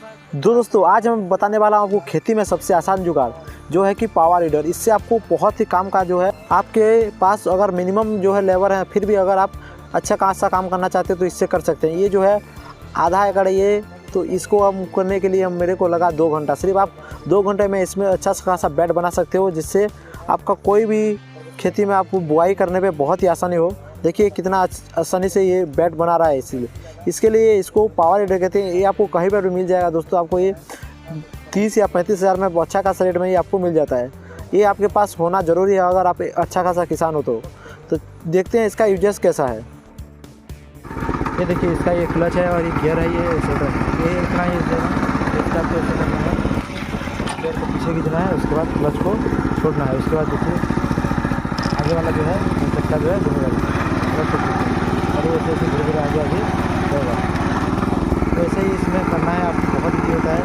दोस्तों आज मैं बताने वाला हूँ आपको खेती में सबसे आसान जुगाड़ जो है कि पावर वीडर। इससे आपको बहुत ही काम का जो है, आपके पास अगर मिनिमम जो है लेबर है, फिर भी अगर आप अच्छा खासा काम करना चाहते हैं तो इससे कर सकते हैं। ये जो है आधा एकड़, ये तो इसको हम करने के लिए मेरे को लगा 2 घंटा। सिर्फ आप 2 घंटे में इसमें अच्छा खासा बेड बना सकते हो, जिससे आपका कोई भी खेती में आपको बुआई करने पे बहुत ही आसानी हो। देखिए कितना आसानी से ये बेड बना रहा है। इसलिए इसके लिए इसको पावर वीडर कहते हैं। ये आपको कहीं पर भी मिल जाएगा दोस्तों। आपको ये 30 या 35 हज़ार में अच्छा खासा रेट में ये आपको मिल जाता है। ये आपके पास होना ज़रूरी है अगर आप अच्छा खासा किसान हो तो देखते हैं इसका यूजेस कैसा है। ये देखिए इसका ये क्लच है और ये गियर है, ये सेटर, ये इतना ही इसका आपको ऐसे करना है, गियर को पीछे खींचना है, उसके बाद क्लच को छोड़ना है। उसके बाद देखिए आगे वाला जो है चक्का जो है घूमेगा, क्लच को खींचना और ऐसे ऐसे धीरे धीरे आगे आगे जाएगा। तो ऐसे ही इसमें करना है, आपको बहुत ईजी होता है।